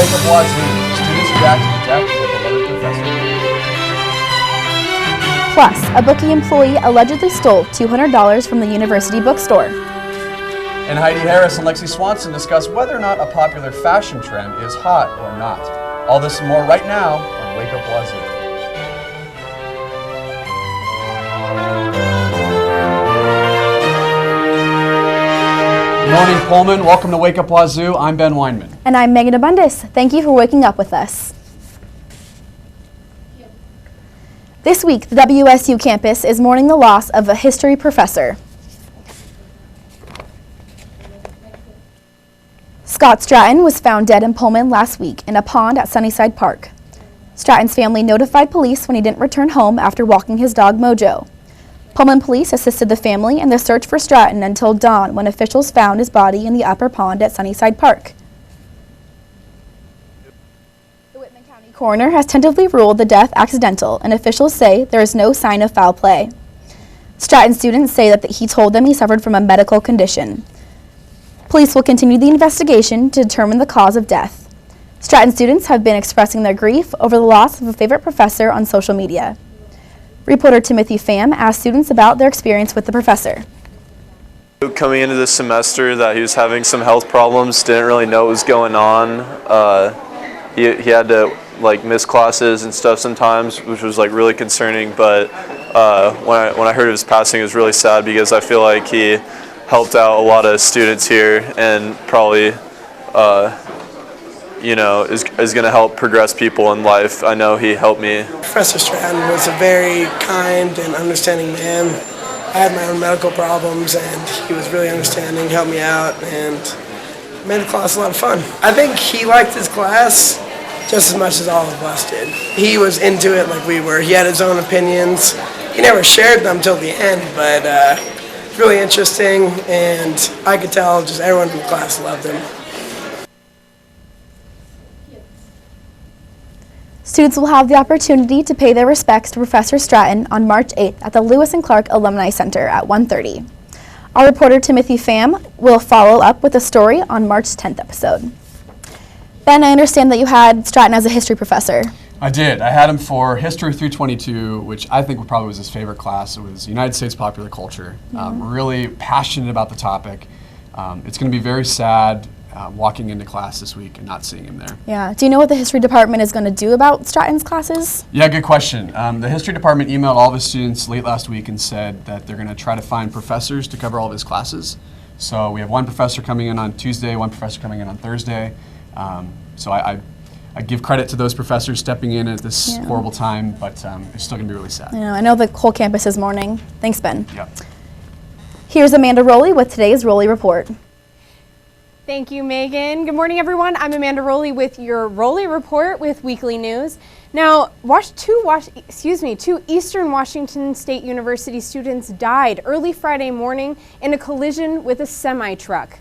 Wake Up Wazzu, students react to the death of a beloved professor. Plus, a bookie employee allegedly stole $200 from the university bookstore. And Heidi Harris and Lexi Swanson discuss whether or not a popular fashion trend is hot or not. All this and more right now on Wake Up Wazzu. Good morning, Pullman. Welcome to Wake Up Wazzu. I'm Ben Weinman. And I'm Megan Abundis. Thank you for waking up with us. This week, the WSU campus is mourning the loss of a history professor. Scott Stratton was found dead in Pullman last week in a pond at Sunnyside Park. Stratton's family notified police when he didn't return home after walking his dog Mojo. Pullman police assisted the family in the search for Stratton until dawn when officials found his body in the upper pond at Sunnyside Park. The Whitman County coroner has tentatively ruled the death accidental, and officials say there is no sign of foul play. Stratton students say that he told them he suffered from a medical condition. Police will continue the investigation to determine the cause of death. Stratton students have been expressing their grief over the loss of a favorite professor on social media. Reporter Timothy Pham asked students about their experience with the professor. Coming into this semester that he was having some health problems, didn't really know what was going on. He had to miss classes and stuff sometimes, which was really concerning, but when I heard of his passing, it was really sad because I feel like he helped out a lot of students here and probably is going to help progress people in life. I know he helped me. Professor Stratton was a very kind and understanding man. I had my own medical problems and he was really understanding, helped me out, and made the class a lot of fun. I think he liked his class just as much as all of us did. He was into it like we were. He had his own opinions. He never shared them till the end, but really interesting, and I could tell just everyone in the class loved him. Students will have the opportunity to pay their respects to Professor Stratton on March 8th at the Lewis and Clark Alumni Center at 1:30. Our reporter Timothy Pham will follow up with a story on March 10th episode. Ben, I understand that you had Stratton as a history professor. I did. I had him for History 322, which I think probably was his favorite class. It was United States Popular Culture. Really passionate about the topic. It's going to be very sad walking into class this week and not seeing him there. Yeah. Do you know what the history department is going to do about Stratton's classes? Yeah, good question. The history department emailed all of his students late last week and said that they're going to try to find professors to cover all of his classes. So we have one professor coming in on Tuesday, one professor coming in on Thursday. So I give credit to those professors stepping in at this horrible time, but it's still going to be really sad. I know the whole campus is mourning. Thanks, Ben. Yep. Here's Amanda Rowley with today's Rowley Report. Thank you, Megan. Good morning, everyone. I'm Amanda Rowley with your Rowley Report with weekly news. Now, two Eastern Washington State University students died early Friday morning in a collision with a semi-truck.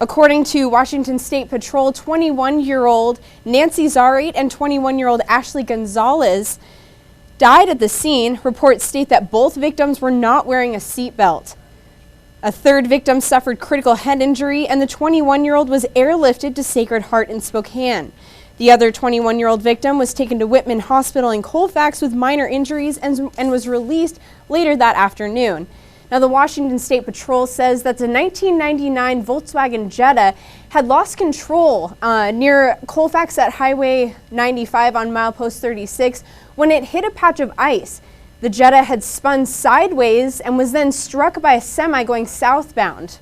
According to Washington State Patrol, 21-year-old Nancy Zarate and 21-year-old Ashley Gonzalez died at the scene. Reports state that both victims were not wearing a seatbelt. A third victim suffered critical head injury, and the 21-year-old was airlifted to Sacred Heart in Spokane. The other 21-year-old victim was taken to Whitman Hospital in Colfax with minor injuries and was released later that afternoon. Now, the Washington State Patrol says that the 1999 Volkswagen Jetta had lost control near Colfax at Highway 95 on milepost 36 when it hit a patch of ice. The Jetta had spun sideways and was then struck by a semi going southbound.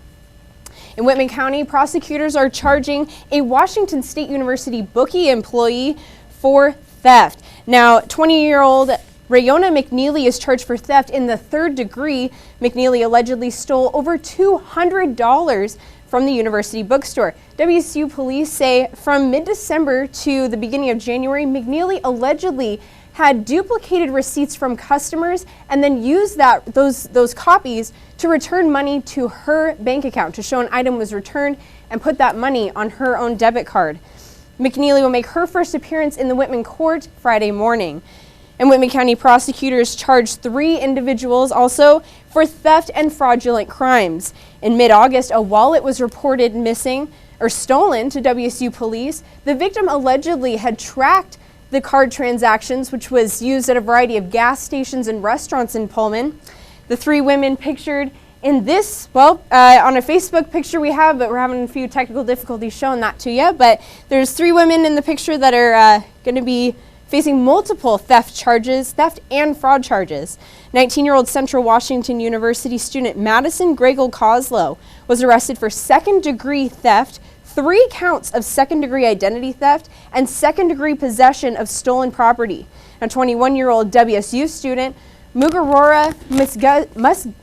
In Whitman County, prosecutors are charging a Washington State University bookie employee for theft. Now, 20-year-old Rayona McNeely is charged for theft in the third degree. McNeely allegedly stole over $200 from the university bookstore. WSU police say from mid-December to the beginning of January, McNeely allegedly had duplicated receipts from customers and then used those copies to return money to her bank account to show an item was returned and put that money on her own debit card. McNeely will make her first appearance in the Whitman court Friday morning. And Whitman County prosecutors charged 3 individuals also for theft and fraudulent crimes. In mid-August, a wallet was reported missing stolen to WSU police. The victim allegedly had tracked the card transactions, which was used at a variety of gas stations and restaurants in Pullman. The three women pictured in this, on a Facebook picture we have, but we're having a few technical difficulties showing that to you. But there's three women in the picture that are going to be facing multiple theft and fraud charges. 19-year-old Central Washington University student Madison Gregel Coslow was arrested for second-degree theft, 3 counts of second-degree identity theft, and second-degree possession of stolen property. A 21-year-old WSU student, Mugarora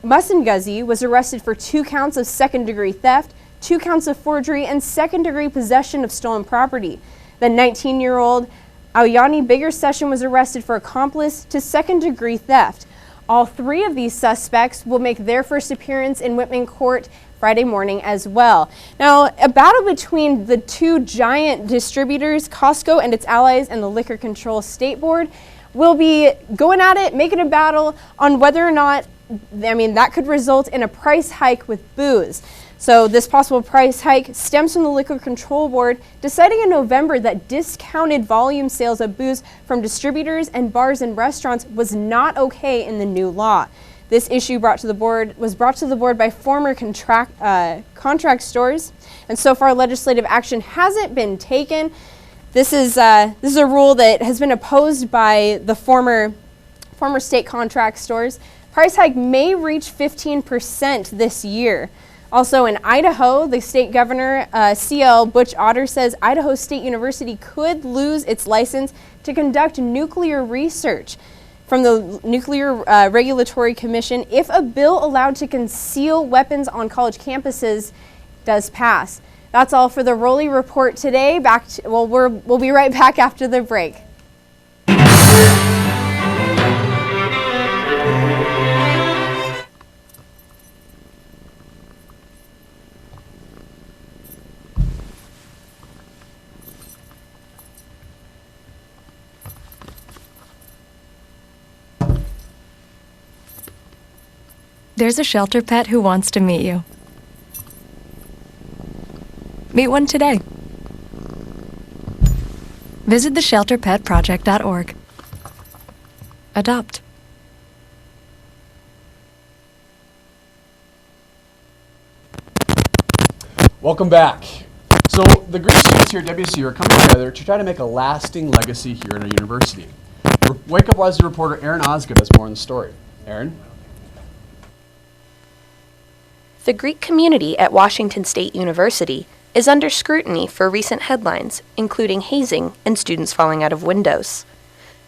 Musangazi, was arrested for 2 counts of second-degree theft, 2 counts of forgery, and second-degree possession of stolen property. The 19-year-old Auyani Bigger Session was arrested for accomplice to second-degree theft. All 3 of these suspects will make their first appearance in Whitman Court Friday morning as well. Now, a battle between the 2 giant distributors, Costco and its allies, and the Liquor Control State Board, will be going at it, making a battle on whether or not, that could result in a price hike with booze. So this possible price hike stems from the Liquor Control Board deciding in November that discounted volume sales of booze from distributors and bars and restaurants was not okay in the new law. This issue was brought to the board by former contract stores, and so far legislative action hasn't been taken. This is a rule that has been opposed by the former state contract stores. Price hike may reach 15% this year. Also in Idaho, the state governor, CL Butch Otter, says Idaho State University could lose its license to conduct nuclear research from the Nuclear Regulatory Commission if a bill allowed to conceal weapons on college campuses does pass. That's all for the Rowley Report today. We'll be right back after the break. There's a shelter pet who wants to meet you. Meet one today. Visit theshelterpetproject.org. Adopt. Welcome back. So the Greek students here at WSU are coming together to try to make a lasting legacy here at our university. Wake Up Wazzu reporter Aaron Osgood has more on the story. Aaron? The Greek community at Washington State University is under scrutiny for recent headlines, including hazing and students falling out of windows.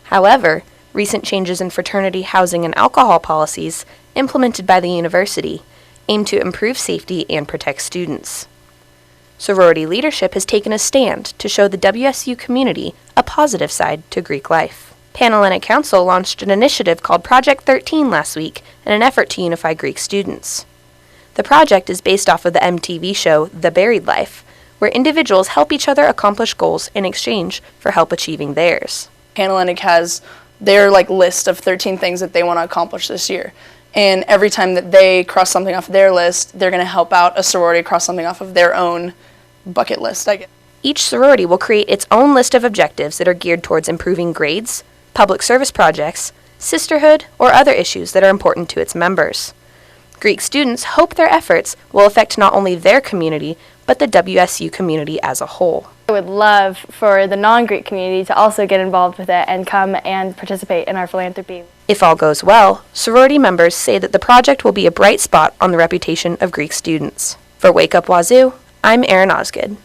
However, recent changes in fraternity housing and alcohol policies implemented by the university aim to improve safety and protect students. Sorority leadership has taken a stand to show the WSU community a positive side to Greek life. Panhellenic Council launched an initiative called Project 13 last week in an effort to unify Greek students. The project is based off of the MTV show The Buried Life, where individuals help each other accomplish goals in exchange for help achieving theirs. Panhellenic has their list of 13 things that they want to accomplish this year. And every time that they cross something off their list, they're going to help out a sorority cross something off of their own bucket list, I guess. Each sorority will create its own list of objectives that are geared towards improving grades, public service projects, sisterhood, or other issues that are important to its members. Greek students hope their efforts will affect not only their community, but the WSU community as a whole. I would love for the non-Greek community to also get involved with it and come and participate in our philanthropy. If all goes well, sorority members say that the project will be a bright spot on the reputation of Greek students. For Wake Up Wazzu, I'm Aaron Osgood.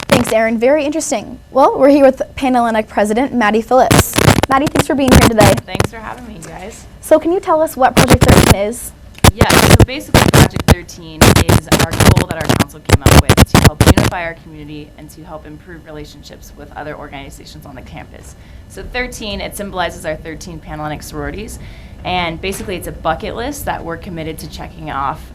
Thanks, Aaron. Very interesting. Well, we're here with Panhellenic President Maddie Phillips. Maddie, thanks for being here today. Thanks for having me, guys. So can you tell us what Project 13 is? Yeah, so basically Project 13 is our goal that our council came up with to help unify our community and to help improve relationships with other organizations on the campus. So 13, it symbolizes our 13 Panhellenic sororities, and basically it's a bucket list that we're committed to checking off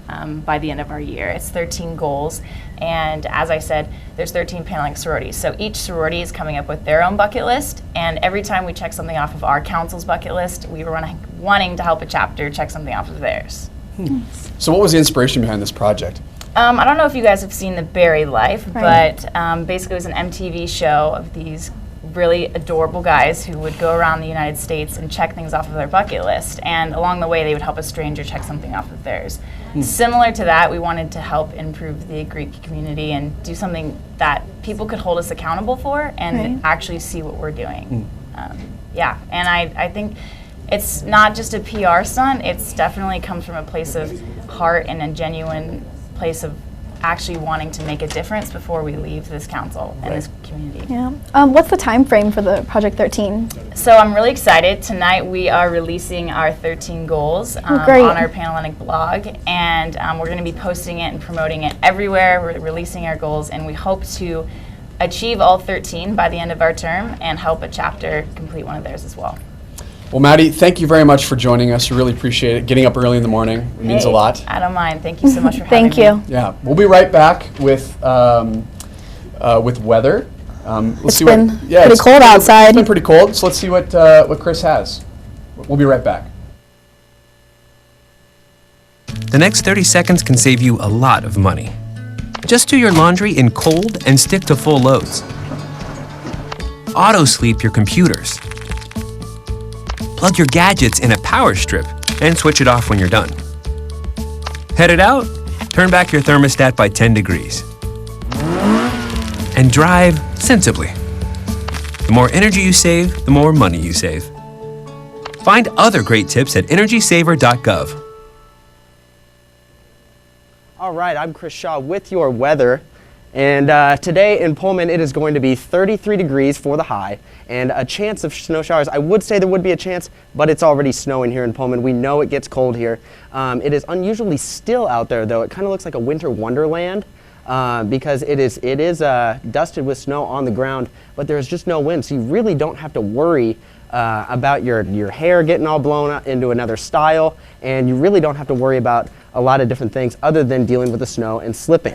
by the end of our year. It's 13 goals, and as I said, there's 13 Panhellenic sororities. So each sorority is coming up with their own bucket list, and every time we check something off of our council's bucket list, we were wanting to help a chapter check something off of theirs. So what was the inspiration behind this project? I don't know if you guys have seen The Buried Life, Right. but basically it was an MTV show of these really adorable guys who would go around the United States and check things off of their bucket list. And along the way, they would help a stranger check something off of theirs. Similar to that, we wanted to help improve the Greek community and do something that people could hold us accountable for and Right. actually see what we're doing. Yeah, and I think it's not just a PR stunt, it's definitely comes from a place of heart and a genuine place of actually wanting to make a difference before we leave this council and this community. Yeah. What's the time frame for the Project 13? So I'm really excited. Tonight we are releasing our 13 goals great. on our Panhellenic blog, and we're going to be posting it and promoting it everywhere. We're releasing our goals, and we hope to achieve all 13 by the end of our term and help a chapter complete one of theirs as well. Well, Maddie, thank you very much for joining us. We really appreciate it. Getting up early in the morning, it means a Hey, lot. I don't mind. Thank you so much for having me. Thank you. Yeah, we'll be right back with weather. It's been pretty cold outside. It's been pretty cold, so let's see what Chris has. We'll be right back. The next 30 seconds can save you a lot of money. Just do your laundry in cold and stick to full loads. Auto-sleep your computers. Plug your gadgets in a power strip and switch it off when you're done. Headed out? Turn back your thermostat by 10 degrees. And drive sensibly. The more energy you save, the more money you save. Find other great tips at energysaver.gov. All right, I'm Chris Shaw with your weather. And today in Pullman, it is going to be 33 degrees for the high and a chance of snow showers. I would say there would be a chance, but it's already snowing here in Pullman. We know it gets cold here. It is unusually still out there, though. It kind of looks like a winter wonderland because it is dusted with snow on the ground, but there's just no wind, so you really don't have to worry about your hair getting all blown up into another style, and you really don't have to worry about a lot of different things other than dealing with the snow and slipping.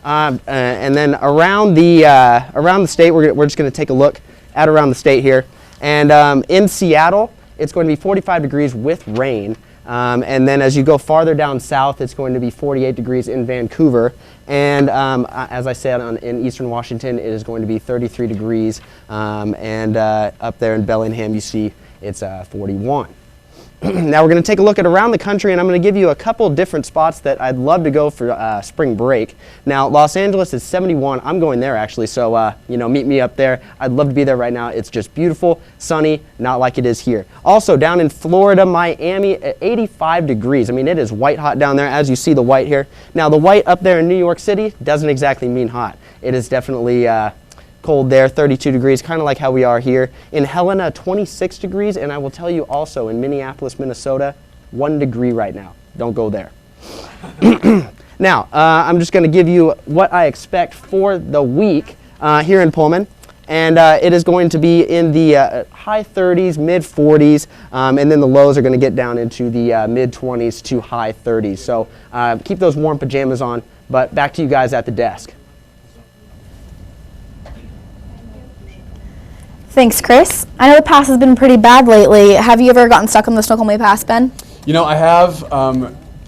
And then around the state, we're just going to take a look at around the state here. And in Seattle, it's going to be 45 degrees with rain. And then as you go farther down south, it's going to be 48 degrees in Vancouver. And as I said, in eastern Washington, it is going to be 33 degrees. And up there in Bellingham, you see it's 41. Now we're going to take a look at around the country, and I'm going to give you a couple different spots that I'd love to go for spring break. Now, Los Angeles is 71. I'm going there, actually, so meet me up there. I'd love to be there right now. It's just beautiful, sunny, not like it is here. Also, down in Florida, Miami, at 85 degrees. I mean, it is white hot down there, as you see the white here. Now, the white up there in New York City doesn't exactly mean hot. It is definitely cold there, 32 degrees, kind of like how we are here. In Helena, 26 degrees, and I will tell you also in Minneapolis, Minnesota, 1 degree right now. Don't go there. Now, I'm just going to give you what I expect for the week here in Pullman. And it is going to be in the high 30s, mid 40s, and then the lows are going to get down into the mid 20s to high 30s. So keep those warm pajamas on, but back to you guys at the desk. Thanks, Chris. I know the pass has been pretty bad lately. Have you ever gotten stuck on the Snoqualmie Pass, Ben? You know, I have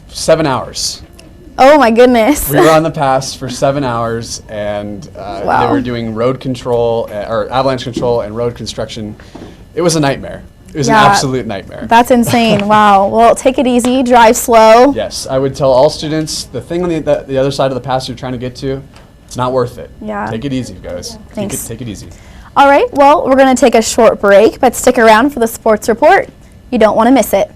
7 hours. Oh my goodness. We were on the pass for 7 hours, and they were doing road control, or avalanche control and road construction. It was a nightmare. It was an absolute nightmare. That's insane. Wow. Well, take it easy, drive slow. Yes, I would tell all students, the thing on the other side of the pass you're trying to get to, it's not worth it. Yeah. Take it easy, guys. Thanks. Take it easy. All right, well, we're going to take a short break, but stick around for the sports report. You don't want to miss it.